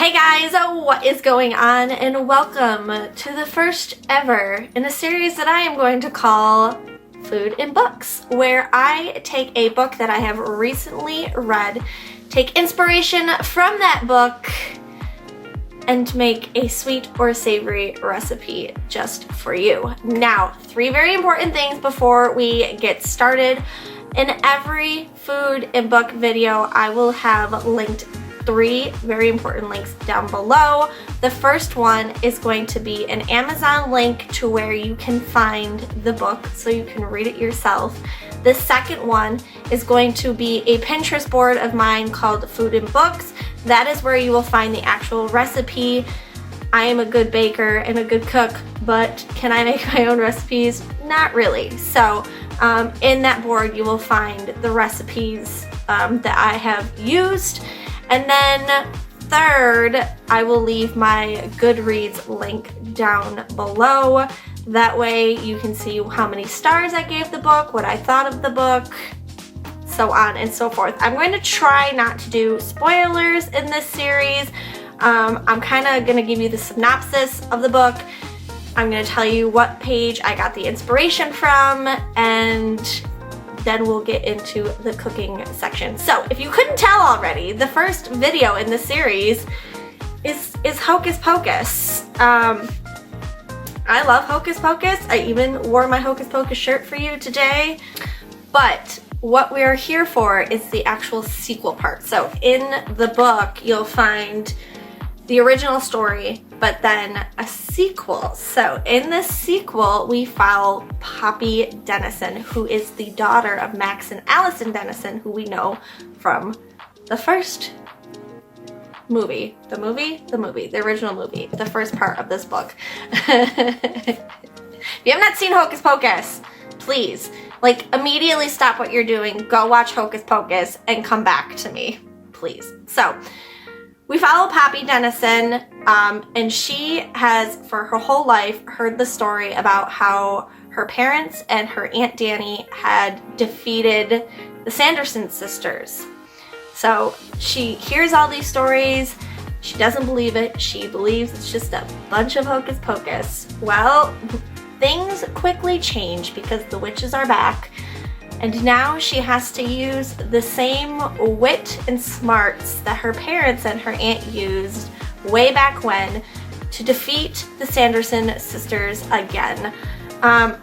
Hey guys, what is going on? And welcome to the first ever in a series that I am going to call Food and Books, where I take a book that I have recently read, take inspiration from that book, and make a sweet or savory recipe just for you. Now, 3 very important things before we get started. In every food and book video, I will have linked 3 very important links down below. The first one is going to be an Amazon link to where you can find the book so you can read it yourself. The second one is going to be a Pinterest board of mine called Food and Books. That is where you will find the actual recipe. I am a good baker and a good cook, but can I make my own recipes? Not really. So in that board you will find the recipes that I have used. And then third, I will leave my Goodreads link down below. That way you can see how many stars I gave the book, what I thought of the book, so on and so forth. I'm going to try not to do spoilers in this series. I'm kind of going to give you the synopsis of the book. I'm going to tell you what page I got the inspiration from, and then we'll get into the cooking section. So if you couldn't tell already, the first video in this series is Hocus Pocus. I love Hocus Pocus. I even wore my Hocus Pocus shirt for you today. But what we are here for is the actual sequel part. So in the book, you'll find the original story, but then a sequel. So in this sequel, we follow Poppy Dennison, who is the daughter of Max and Allison Dennison, who we know from the first movie. The original movie, the first part of this book. If you have not seen Hocus Pocus, please, immediately stop what you're doing, go watch Hocus Pocus, and come back to me, please. So, we follow Poppy Dennison, and she has, for her whole life, heard the story about how her parents and her Aunt Danny had defeated the Sanderson sisters. So she hears all these stories, she doesn't believe it, she believes it's just a bunch of hocus pocus. Well, things quickly change because the witches are back, and now she has to use the same wit and smarts that her parents and her aunt used way back when to defeat the Sanderson sisters again. I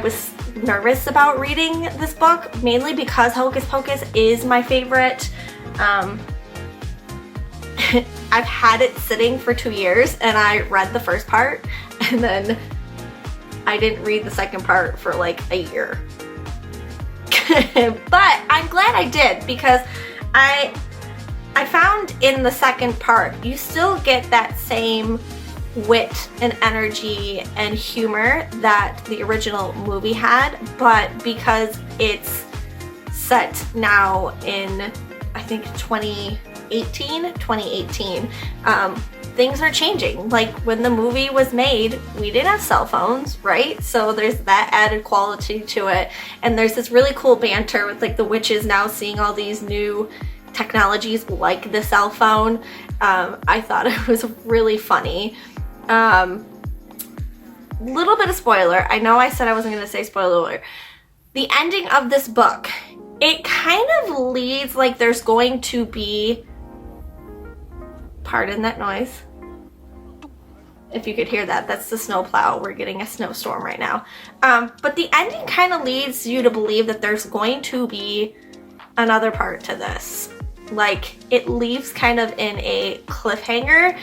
was nervous about reading this book, mainly because Hocus Pocus is my favorite. I've had it sitting for 2 years, and I read the first part, and then I didn't read the second part for a year. But I'm glad I did, because I found in the second part you still get that same wit and energy and humor that the original movie had, but because it's set now in, I think, 2018, things are changing. When the movie was made, we didn't have cell phones, right? So there's that added quality to it, and there's this really cool banter with the witches now seeing all these new technologies like the cell phone. I thought it was really funny. Little bit of spoiler. I know I said I wasn't going to say spoiler alert. The ending of this book, it kind of leads there's going to be, pardon that noise, if you could hear that, that's the snowplow. We're getting a snowstorm right now. But the ending kind of leads you to believe that there's going to be another part to this. It leaves kind of in a cliffhanger.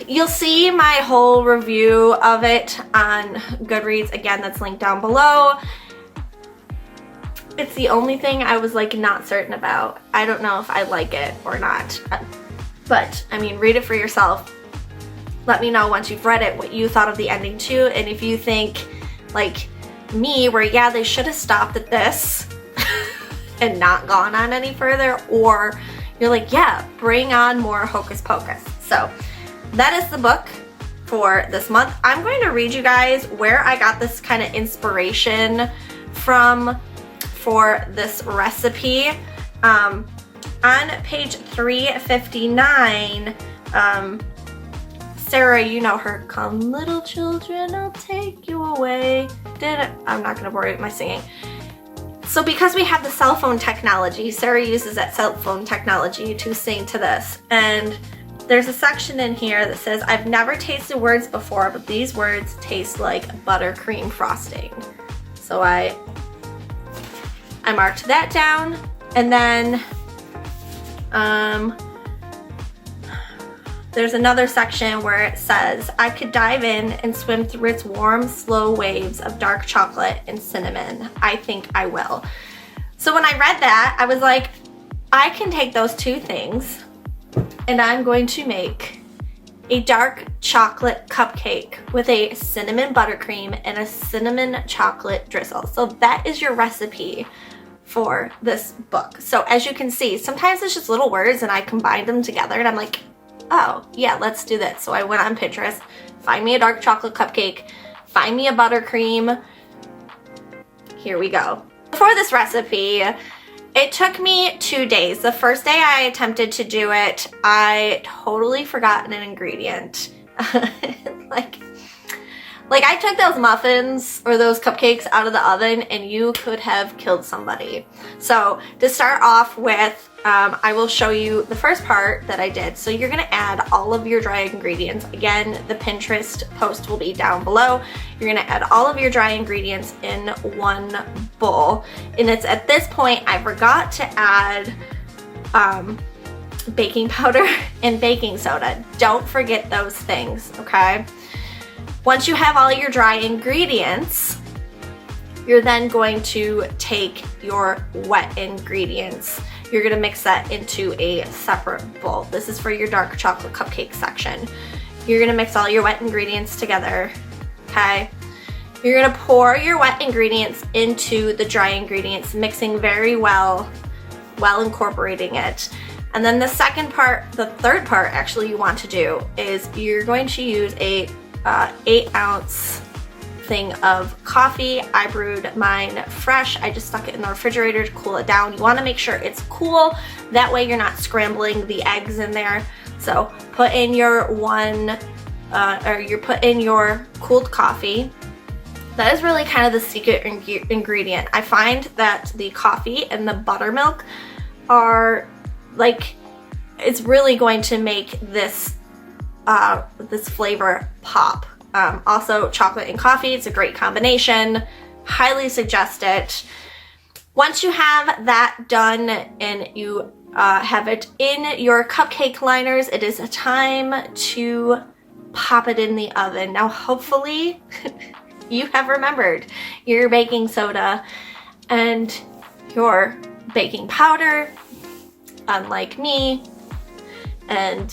You'll see my whole review of it on Goodreads. Again, that's linked down below. It's the only thing I was not certain about. I don't know if I like it or not. But, I mean, read it for yourself. Let me know once you've read it what you thought of the ending too, and if you think, me, where yeah, they should have stopped at this and not gone on any further, or you're yeah, bring on more Hocus Pocus. So that is the book for this month. I'm going to read you guys where I got this kind of inspiration from for this recipe. on page 359, Sarah, you know her, come little children, I'll take you away. I'm not gonna bore you with my singing. So because we have the cell phone technology, Sarah uses that cell phone technology to sing to this. And there's a section in here that says, I've never tasted words before, but these words taste like buttercream frosting. So I marked that down, and then there's another section where it says, I could dive in and swim through its warm, slow waves of dark chocolate and cinnamon. I think I will. So when I read that, I was like, I can take those two things and I'm going to make a dark chocolate cupcake with a cinnamon buttercream and a cinnamon chocolate drizzle. So that is your recipe for this book. So as you can see, sometimes it's just little words and I combine them together and I'm like, oh yeah, let's do this. So I went on Pinterest, find me a dark chocolate cupcake, find me a buttercream. Here we go. For this recipe, it took me 2 days. The first day I attempted to do it, I totally forgot an ingredient. Like I took those muffins or those cupcakes out of the oven and you could have killed somebody. So to start off with, I will show you the first part that I did. So you're gonna add all of your dry ingredients. Again, the Pinterest post will be down below. You're gonna add all of your dry ingredients in one bowl. And it's at this point, I forgot to add baking powder and baking soda. Don't forget those things, okay? Once you have all your dry ingredients, you're then going to take your wet ingredients. You're gonna mix that into a separate bowl. This is for your dark chocolate cupcake section. You're gonna mix all your wet ingredients together, okay? You're gonna pour your wet ingredients into the dry ingredients, mixing very well, incorporating it. And then the second part, the third part actually you want to do is you're going to use a 8-ounce thing of coffee. I brewed mine fresh. I just stuck it in the refrigerator to cool it down. You want to make sure it's cool. That way you're not scrambling the eggs in there. So put in your put in your cooled coffee. That is really kind of the secret ingredient. I find that the coffee and the buttermilk are like, it's really going to make this this flavor pop. Also chocolate and coffee, it's a great combination. Highly suggest it. Once you have that done and you have it in your cupcake liners, it is time to pop it in the oven. Now hopefully you have remembered your baking soda and your baking powder, unlike me, and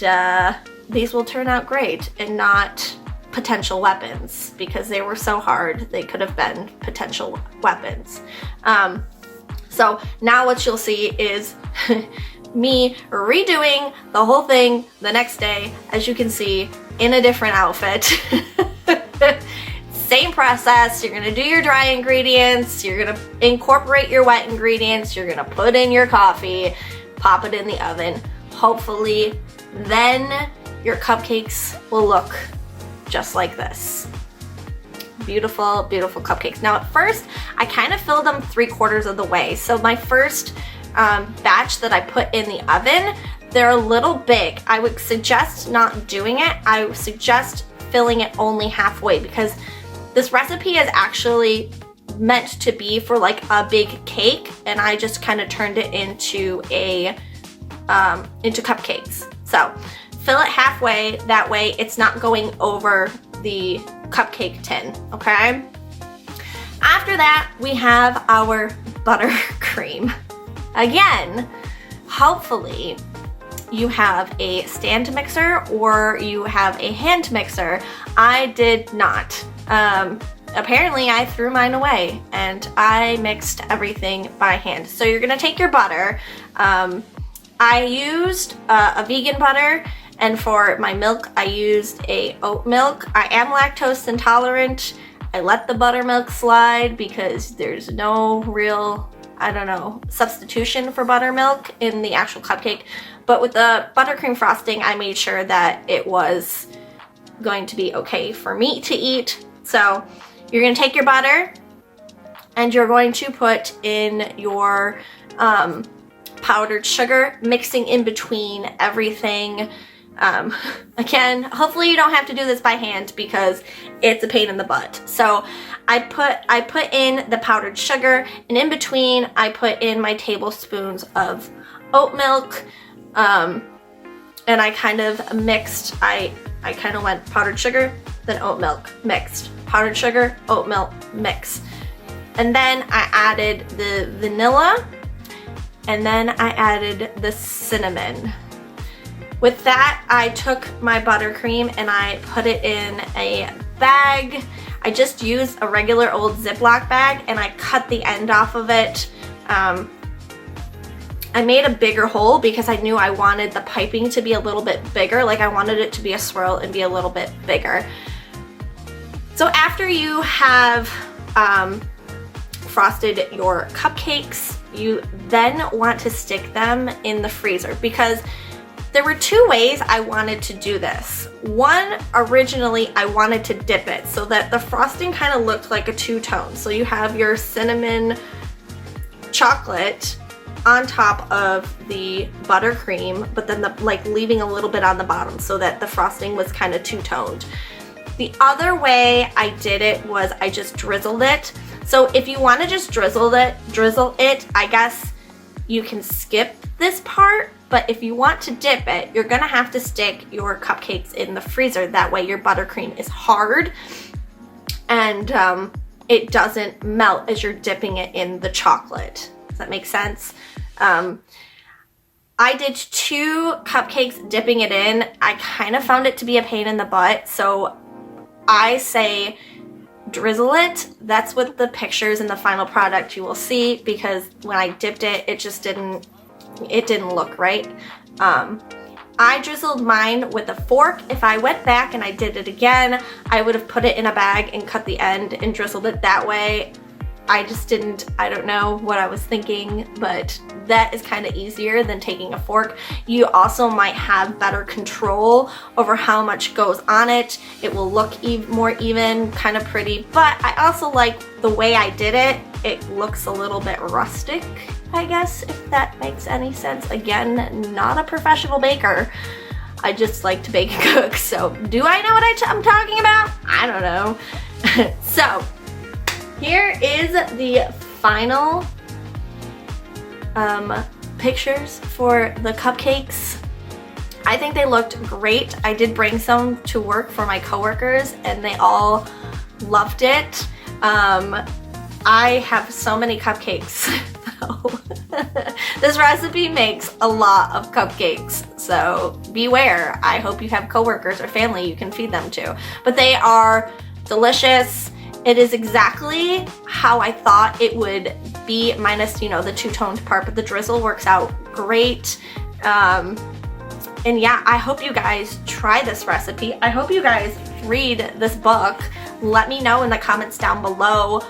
these will turn out great and not potential weapons, because they were so hard they could have been potential weapons. So now what you'll see is me redoing the whole thing the next day, as you can see, in a different outfit. Same process. You're gonna do your dry ingredients, you're gonna incorporate your wet ingredients, you're gonna put in your coffee, pop it in the oven. Hopefully then your cupcakes will look just like this. Beautiful, beautiful cupcakes. Now at first, I kind of filled them 3/4 of the way. So my first batch that I put in the oven, they're a little big. I would suggest not doing it. I would suggest filling it only halfway, because this recipe is actually meant to be for like a big cake, and I just kind of turned it into into cupcakes. So fill it halfway, that way it's not going over the cupcake tin, okay? After that, we have our buttercream. Again, hopefully you have a stand mixer or you have a hand mixer. I did not. Apparently I threw mine away and I mixed everything by hand. So you're gonna take your butter. I used a vegan butter, and for my milk I used a oat milk. I am lactose intolerant. I let the buttermilk slide because there's no real I don't know, substitution for buttermilk in the actual cupcake. But with the buttercream frosting, I made sure that it was going to be okay for me to eat. So you're going to take your butter and you're going to put in your powdered sugar, mixing in between everything. Again, hopefully you don't have to do this by hand because it's a pain in the butt. So I put in the powdered sugar, and in between I put in my tablespoons of oat milk, and I kind of mixed. I kind of went powdered sugar, then oat milk, mixed, powdered sugar, oat milk, mix. And then I added the vanilla, and then I added the cinnamon. With that, I took my buttercream and I put it in a bag. I just used a regular old Ziploc bag and I cut the end off of it. I made a bigger hole because I knew I wanted the piping to be a little bit bigger. Like I wanted it to be a swirl and be a little bit bigger. So after you have frosted your cupcakes, you then want to stick them in the freezer, because there were two ways I wanted to do this. One, originally I wanted to dip it so that the frosting kind of looked like a two-tone. So you have your cinnamon chocolate on top of the buttercream, but then like leaving a little bit on the bottom so that the frosting was kind of two-toned. The other way I did it was I just drizzled it. So if you want to just drizzle it, I guess you can skip this part. But if you want to dip it, you're gonna have to stick your cupcakes in the freezer. That way your buttercream is hard and it doesn't melt as you're dipping it in the chocolate. Does that make sense? I did 2 cupcakes dipping it in. I kind of found it to be a pain in the butt, so I say drizzle it. That's what the pictures in the final product you will see, because when I dipped it, it just didn't look right. I drizzled mine with a fork. If I went back and I did it again, I would have put it in a bag and cut the end and drizzled it that way. I don't know what I was thinking, but that is kind of easier than taking a fork. You also might have better control over how much goes on it. It will look more even, kind of pretty, but I also like the way I did it. It looks a little bit rustic, I guess, if that makes any sense. Again, not a professional baker. I just like to bake and cook, so do I know what I'm talking about? I don't know. So here is the final pictures for the cupcakes. I think they looked great. I did bring some to work for my coworkers and they all loved it. I have so many cupcakes. This recipe makes a lot of cupcakes, so beware. I hope you have coworkers or family you can feed them to. But they are delicious. It is exactly how I thought it would be, minus, the two-toned part, but the drizzle works out great. And yeah, I hope you guys try this recipe. I hope you guys read this book. Let me know in the comments down below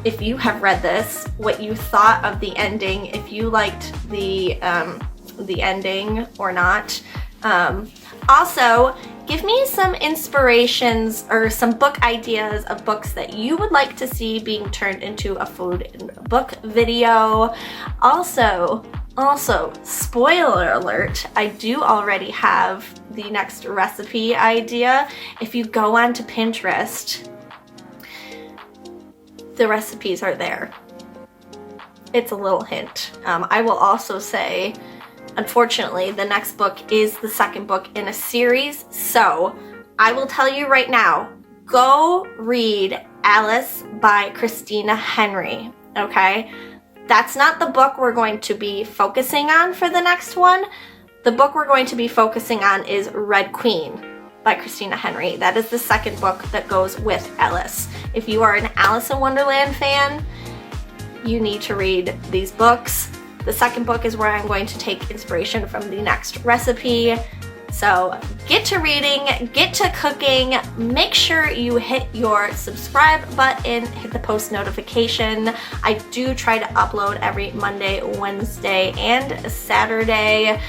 if you have read this, what you thought of the ending, if you liked the ending or not. Also, give me some inspirations or some book ideas of books that you would like to see being turned into a food and book video. Also, spoiler alert, I do already have the next recipe idea. If you go onto Pinterest, the recipes are there. It's a little hint. I will also say, unfortunately, the next book is the second book in a series, so I will tell you right now, go read Alice by Christina Henry, okay? That's not the book we're going to be focusing on for the next one. The book we're going to be focusing on is Red Queen by Christina Henry. That is the second book that goes with Alice. If you are an Alice in Wonderland fan, you need to read these books. The second book is where I'm going to take inspiration from the next recipe. So get to reading, get to cooking, make sure you hit your subscribe button, hit the post notification. I do try to upload every Monday, Wednesday, and Saturday.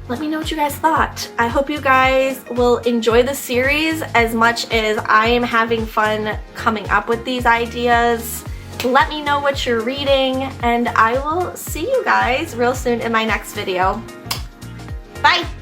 Let me know what you guys thought. I hope you guys will enjoy the series as much as I am having fun coming up with these ideas. Let me know what you're reading, and I will see you guys real soon in my next video. Bye!